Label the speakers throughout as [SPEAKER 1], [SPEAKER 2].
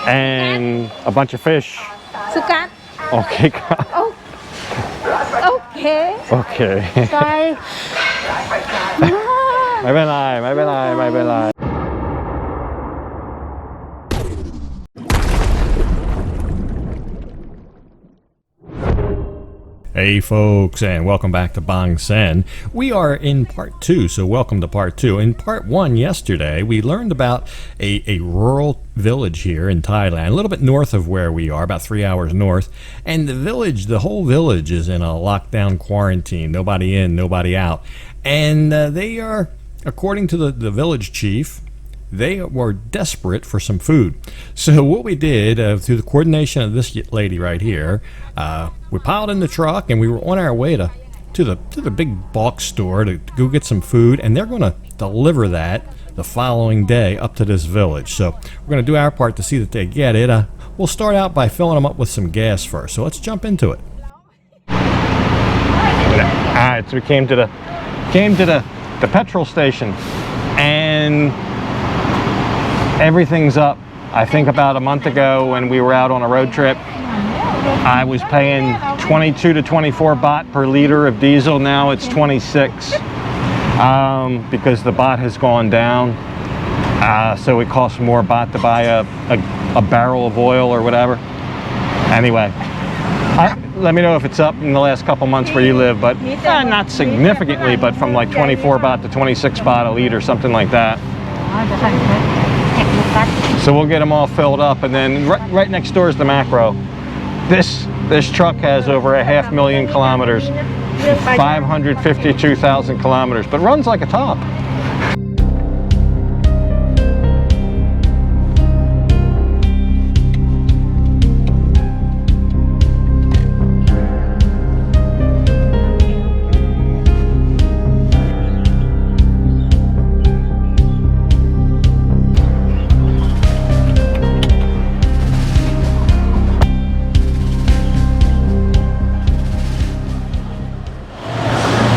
[SPEAKER 1] and a bunch of fish.
[SPEAKER 2] Sukat.
[SPEAKER 1] Okay.
[SPEAKER 2] Oh. Okay.
[SPEAKER 1] Okay.
[SPEAKER 2] ใช่
[SPEAKER 1] ไม่เป็นไร Hey folks, and welcome back to Bangsaen. We are in part 2, so welcome to part 2. In part 1 yesterday, we learned about a rural village here in Thailand, a little bit north of where we are, about 3 hours north. And the whole village is in a lockdown quarantine, nobody in, nobody out. And they are, according to the village chief, they were desperate for some food. So what we did, through the coordination of this lady right here, we piled in the truck and we were on our way to the big box store to go get some food, and they're going to deliver that the following day up to this village. So we're going to do our part to see that they get it. We'll start out by filling them up with some gas first. So let's jump into it. Alright, so we came to the petrol station, and everything's up. I think about a month ago when we were out on a road trip, I was paying 22 to 24 baht per liter of diesel. Now it's 26 because the baht has gone down. So it costs more baht to buy a barrel of oil or whatever. Anyway, let me know if it's up in the last couple months where you live, but not significantly, but from like 24 baht to 26 baht a liter, something like that. So we'll get them all filled up, and then right next door is the macro. This truck has over 500,000 kilometers, 552,000 kilometers, but runs like a top.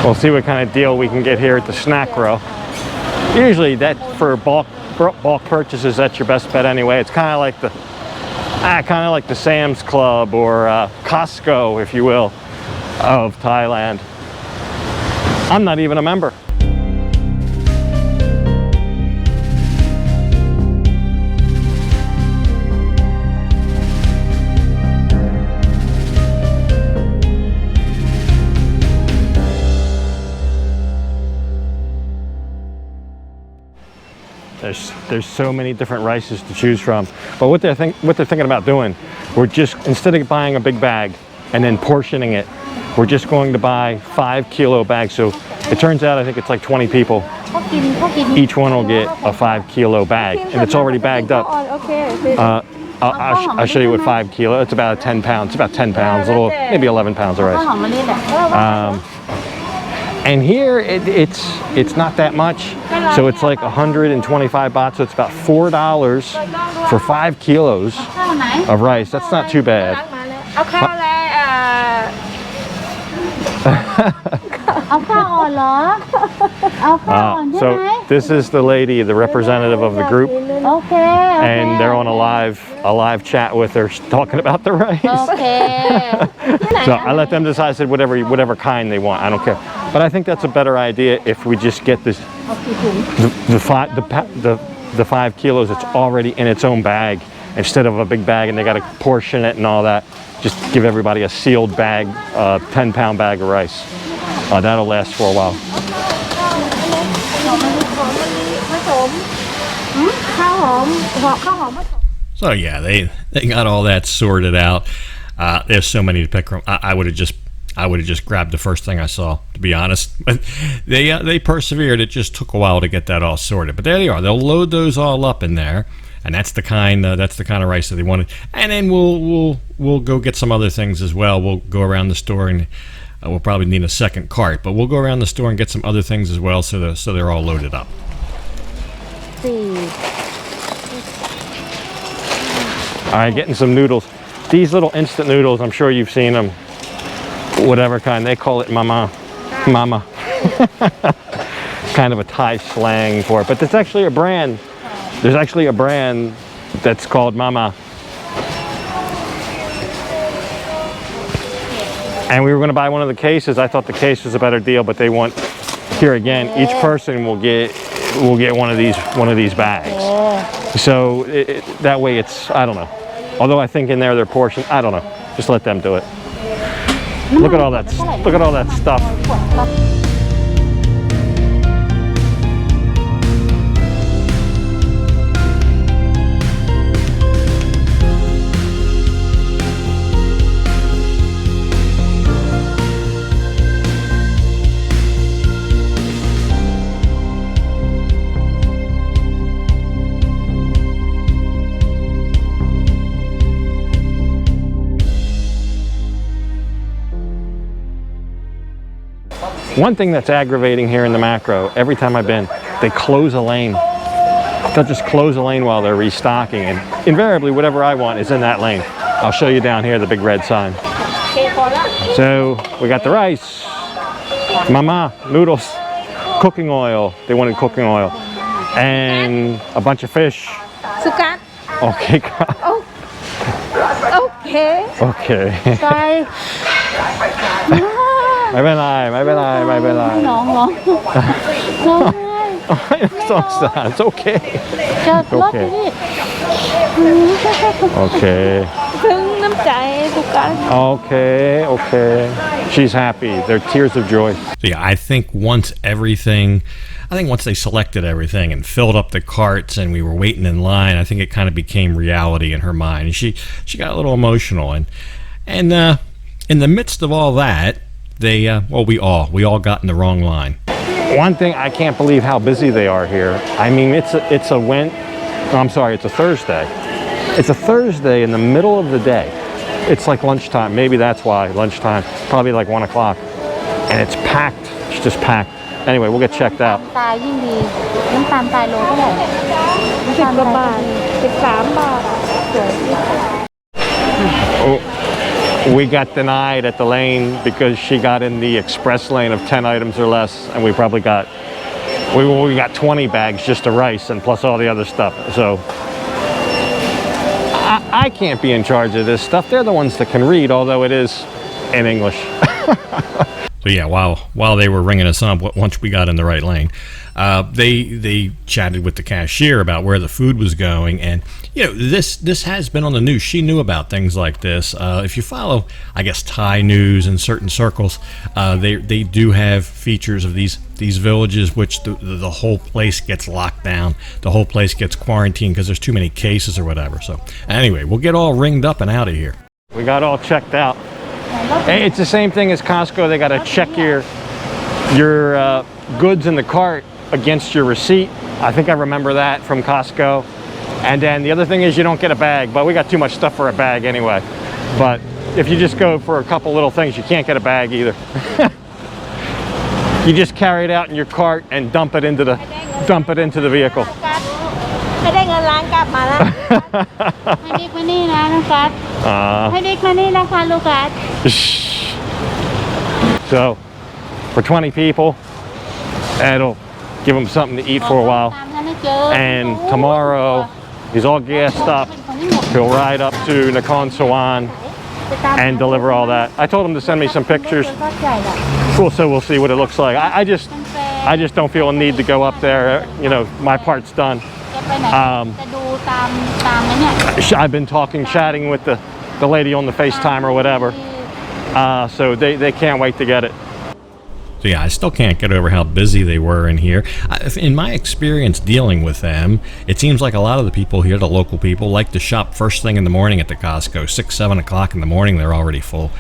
[SPEAKER 1] We'll see what kind of deal we can get here at the snack row. Usually that for bulk purchases, that's your best bet anyway. It's kind of like the Sam's Club or Costco, if you will, of Thailand. I'm not even a member. There's so many different rices to choose from, but what they're thinking about doing, we're just, instead of buying a big bag and then portioning it, we're just going to buy 5 kilo bags. So it turns out I think it's like 20 people. Each one will get a 5 kilo bag, and it's already bagged up. I'll show you what 5 kilo. It's about 10 pounds. It's about 10 pounds, maybe 11 pounds of rice. And here it's not that much, so it's like 125 baht, so it's about $4 for 5 kilos of rice. That's not too bad. So this is the lady, the representative of the group, and they're on a live chat with her talking about the rice. So I let them decide, said whatever kind they want. I don't care. But I think that's a better idea if we just get the 5 kilos that's already in its own bag, instead of a big bag and they got to portion it and all that. Just give everybody a sealed bag, 10-pound bag of rice. That'll last for a while. So yeah, they got all that sorted out. There's so many to pick from. I would have just grabbed the first thing I saw, to be honest. But they persevered. It just took a while to get that all sorted. But there they are. They'll load those all up in there, and that's the kind of rice that they wanted. And then we'll go get some other things as well. We'll go around the store, and we'll probably need a second cart. But we'll go around the store and get some other things as well, so they're all loaded up. All right, getting some noodles. These little instant noodles, I'm sure you've seen them. Whatever kind, they call it mama. Kind of a Thai slang for it, but there's actually a brand. There's actually a brand that's called Mama, And we were going to buy one of the cases. I thought the case was a better deal, but they want, here again, each person will get one of these bags. So that way it's, I don't know. Although I think in there they're portioned, I don't know. Just let them do it. Look at all that stuff. One thing that's aggravating here in the macro, every time I've been, they close a lane. They'll just close a lane while they're restocking, and invariably whatever I want is in that lane. I'll show you down here the big red sign. So we got the rice, mama, noodles, cooking oil. They wanted cooking oil, and a bunch of fish.
[SPEAKER 2] Sukat.
[SPEAKER 1] Okay.
[SPEAKER 2] Oh, okay.
[SPEAKER 1] Okay.
[SPEAKER 2] Sorry.
[SPEAKER 1] ไม่เป็นไร
[SPEAKER 2] น้องร้องไห้
[SPEAKER 1] สงสาร it's okay
[SPEAKER 2] จะรอดที่นี่
[SPEAKER 1] okay
[SPEAKER 2] ซึ้งน้ำใจสุกัน
[SPEAKER 1] okay she's happy they're tears of joy. So yeah, I think once they selected everything and filled up the carts and we were waiting in line, I think it kind of became reality in her mind, and she got a little emotional, and in the midst of all that, we all got in the wrong line. One thing, I can't believe how busy they are here. I mean, it's a Thursday. It's a Thursday in the middle of the day. It's like lunchtime. Maybe that's why lunchtime. Probably like 1 o'clock, and it's packed. It's just packed. Anyway, we'll get checked out.
[SPEAKER 2] ตายยิ่งดีน้ำตาลตายโลเท่าไหร่10 กว่าบาท 13 บาทสวยที่สุด
[SPEAKER 1] We got denied at the lane because she got in the express lane of 10 items or less, and we probably got 20 bags just of rice and plus all the other stuff. So I can't be in charge of this stuff. They're the ones that can read, although it is in English. So yeah, while they were ringing us up, once we got in the right lane, they chatted with the cashier about where the food was going, and you know, this has been on the news. She knew about things like this. If you follow, I guess, Thai news in certain circles, they do have features of these villages which the whole place gets locked down, the whole place gets quarantined because there's too many cases or whatever. So anyway, we'll get all ringed up and out of here. We got all checked out. It's the same thing as Costco. They got to check your goods in the cart against your receipt. I think I remember that from Costco. And then the other thing is you don't get a bag, but we got too much stuff for a bag anyway. But if you just go for a couple little things, you can't get a bag either. You just carry it out in your cart and dump it into the vehicle.
[SPEAKER 2] ให้ได้เงินล้านกลับมาแล้วให้ดิกมานี่นะลูกกัสให้ดิกมานี่นะคะลูกกัส
[SPEAKER 1] So for 20 people, that'll give them something to eat for a while. And tomorrow, he's all gassed up. He'll ride up to Nakhon Sawan and deliver all that. I told him to send me some pictures. So we'll see what it looks like. I just don't feel a need to go up there. You know, my part's done. I've been chatting with the lady on the FaceTime or whatever. So they can't wait to get it. So yeah, I still can't get over how busy they were in here. In my experience dealing with them, it seems like a lot of the people here, the local people, like to shop first thing in the morning at the Costco. 6, 7 o'clock in the morning, they're already full.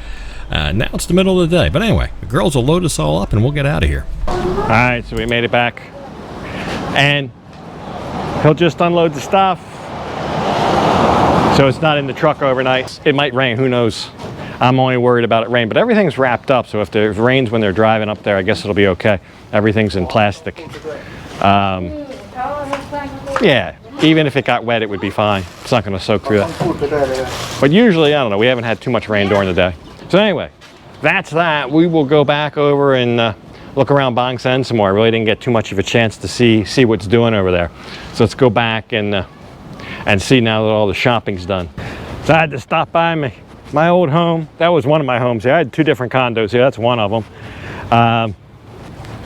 [SPEAKER 1] Now it's the middle of the day. But anyway, the girls will load us all up and we'll get out of here. All right, so we made it back. And he'll just unload the stuff. So it's not in the truck overnight. It might rain, who knows? I'm only worried about it rain, but everything's wrapped up. So if it rains when they're driving up there, I guess it'll be okay. Everything's in plastic. Yeah, even if it got wet, it would be fine. It's not going to soak through that. But usually, I don't know, we haven't had too much rain during the day. So anyway, that's that. We will go back over and look around Bangsaen some more. I really didn't get too much of a chance to see what's doing over there. So let's go back and see now that all the shopping's done. So I had to stop by my old home. That was one of my homes here. I had 2 different condos here. That's one of them.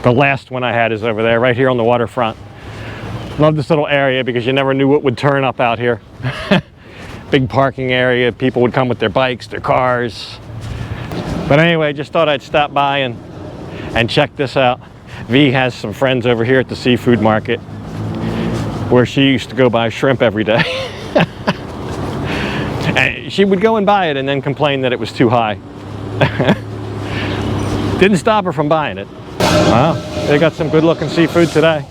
[SPEAKER 1] The last one I had is over there, right here on the waterfront. Love this little area because you never knew what would turn up out here. Big parking area. People would come with their bikes, their cars. But anyway, just thought I'd stop by and check this out. V has some friends over here at the seafood market where she used to go buy shrimp every day. And she would go and buy it and then complain that it was too high. Didn't stop her from buying it. Wow, they got some good looking seafood today.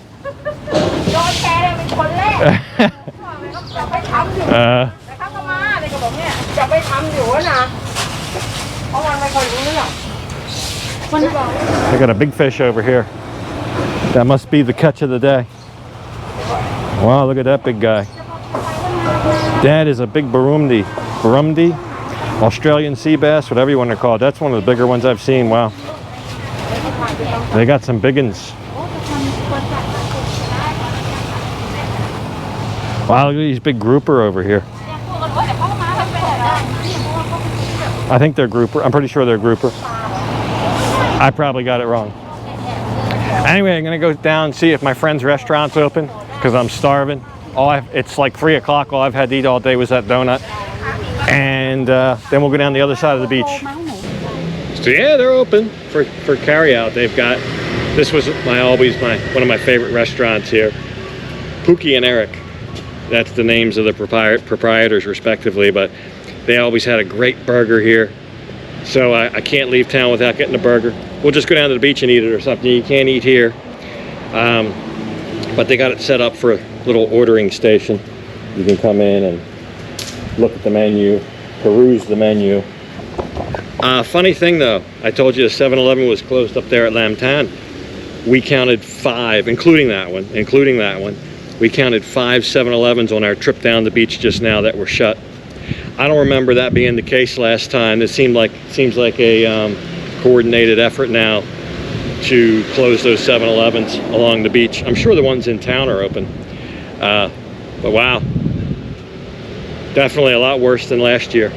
[SPEAKER 1] They got a big fish over here. That must be the catch of the day. Wow, look at that big guy. That is a big Burundi, Australian sea bass, whatever you want to call it. That's one of the bigger ones I've seen. Wow. They got some big ones. Wow, look at these big grouper over here. I think they're grouper. I'm pretty sure they're grouper. I probably got it wrong. Anyway, I'm gonna go down and see if my friend's restaurant's open because I'm starving. It's like 3 o'clock. All I've had to eat all day was that donut. And then we'll go down the other side of the beach. So yeah, they're open for carry out. They've got, this was one of my favorite restaurants here. Pookie and Eric. That's the names of the proprietors respectively, but they always had a great burger here. So I can't leave town without getting a burger. We'll just go down to the beach and eat it or something. You can't eat here. But they got it set up for a little ordering station. You can come in and look at the menu, peruse the menu. Funny thing though, I told you the 7-Eleven was closed up there at Lamtan. We counted 5, including that one. We counted 5 7-Elevens on our trip down the beach just now that were shut. I don't remember that being the case last time. It seems like a coordinated effort now to close those 7-Elevens along the beach. I'm sure the ones in town are open. But wow, definitely a lot worse than last year.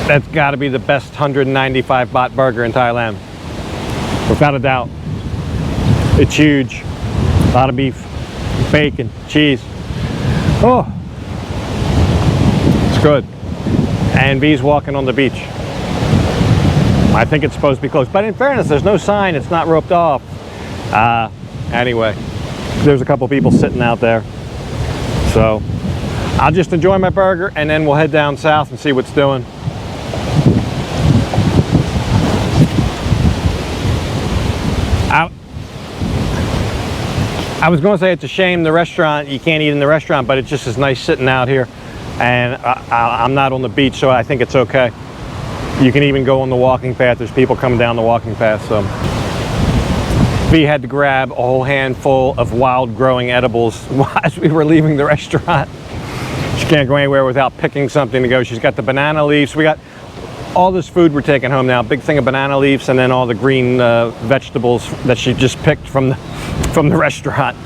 [SPEAKER 1] That's got to be the best 195 baht burger in Thailand, without a doubt. It's huge. A lot of beef, bacon, cheese. Oh, it's good. And V's walking on the beach. I think it's supposed to be closed, but in fairness, there's no sign. It's not roped off. Anyway, there's a couple people sitting out there. So I'll just enjoy my burger and then we'll head down south and see what's doing. I was going to say it's a shame the restaurant, you can't eat in the restaurant, but it's just as nice sitting out here. And I'm not on the beach, so I think it's okay. You can even go on the walking path. There's people coming down the walking path. So V had to grab a whole handful of wild growing edibles as we were leaving the restaurant. She can't go anywhere without picking something to go. She's got the banana leaves. We got all this food we're taking home now. Big thing of banana leaves and then all the green vegetables that she just picked from the restaurant.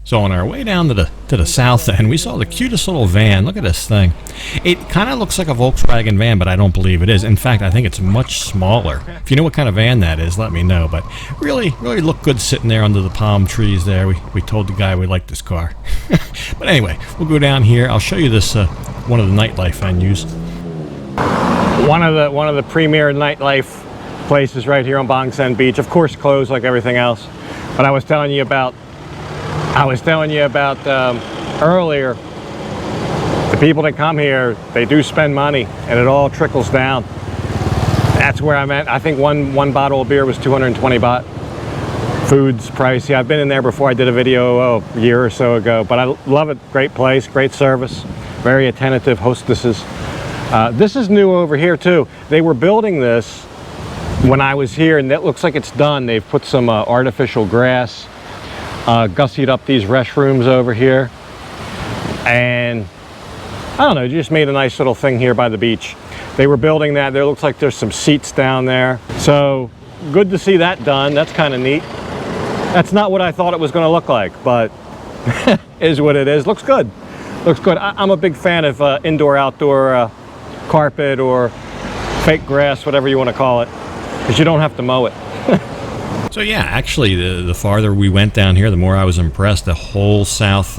[SPEAKER 3] So on our way down to the south end, we saw the cutest little van. Look at this thing. It kind of looks like a Volkswagen van, but I don't believe it is. In fact, I think it's much smaller. If you know what kind of van that is, let me know. But really looked good sitting there under the palm trees there. We told the guy we liked this car. But anyway, we'll go down here. I'll show you this one of the nightlife venues.
[SPEAKER 1] One of the premier nightlife places right here on Bangsaen Beach. Of course, closed like everything else. But I was telling you about earlier, the people that come here, they do spend money and it all trickles down. That's where I'm at. I think one bottle of beer was 220 baht. Food's pricey. I've been in there before. I did a video a year or so ago, but I love it. Great place, great service, very attentive hostesses. This is new over here too. They were building this when I was here and it looks like it's done. They've put some artificial grass, gussied up these restrooms over here, and I don't know, just made a nice little thing here by the beach. They were building that. There looks like there's some seats down there. So good to see that done. That's kind of neat. That's not what I thought it was going to look like, but is what it is. Looks good.
[SPEAKER 3] Looks good. I'm a big fan of indoor-outdoor carpet or fake grass, whatever you want to call it, because you don't have to mow it. So yeah, actually, the farther we went down here, the more I was impressed. The whole south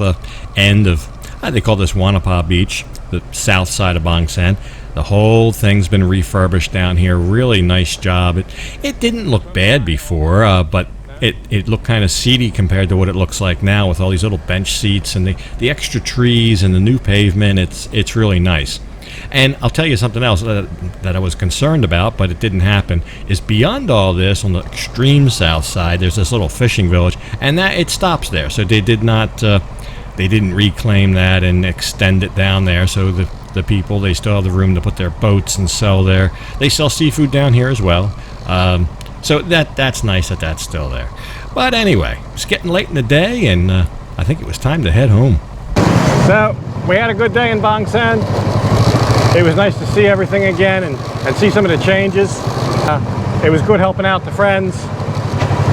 [SPEAKER 3] end of, they call this Wanapa Beach, the south side of Bangsaen. The whole thing's been refurbished down here. Really nice job. It didn't look bad before, but it looked kind of seedy compared to what it looks like now with all these little bench seats and the extra trees and the new pavement. It's really nice. And I'll tell you something else that I was concerned about, but it didn't happen, is beyond all this, on the extreme south side, there's this little fishing village, and that it stops there. So they didn't reclaim that and extend it down there. So the people, they still have the room to put their boats and sell there. They sell seafood down here as well. So that's nice that that's still there. But anyway, it's getting late in the day, and I think it was time to head home. So we had a good day in Bangsaen. It was nice to see everything again and see some of the changes. It was good helping out the friends,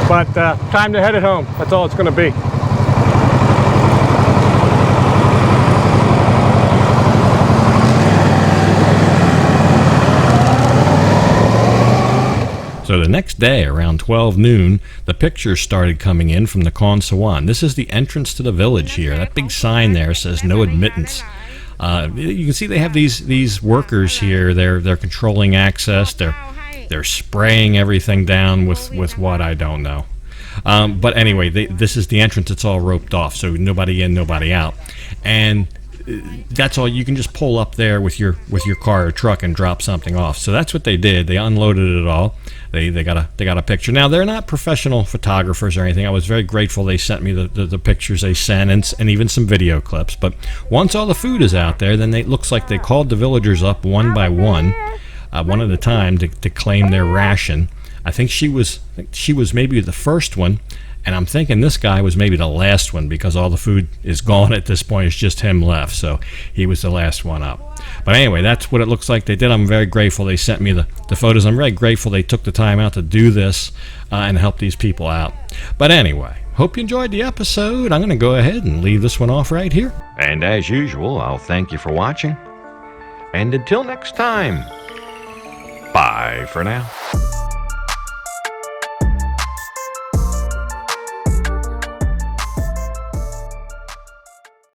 [SPEAKER 3] but time to head it home. That's all it's going to be. So the next day, around 12 noon, the pictures started coming in from the Bangsaen. This is the entrance to the village here. That big sign there says no admittance. You can see they have these workers here. They're controlling access. They're spraying everything down with what I don't know. But anyway, this is the entrance. It's all roped off, so nobody in, nobody out. And that's all. You can just pull up there with your car or truck and drop something off. So that's what they did. They unloaded it all. They got a picture. Now they're not professional photographers or anything. I was very grateful they sent me the pictures they sent and even some video clips. But once all the food is out there, then it looks like they called the villagers up one by one at a time to claim their ration. I think she was maybe the first one. And I'm thinking this guy was maybe the last one, because all the food is gone at this point. It's just him left. So he was the last one up. But anyway, that's what it looks like they did. I'm very grateful they sent me the photos. I'm very grateful they took the time out to do this and help these people out. But anyway, hope you enjoyed the episode. I'm going to go ahead and leave this one off right here. And as usual, I'll thank you for watching. And until next time, bye for now.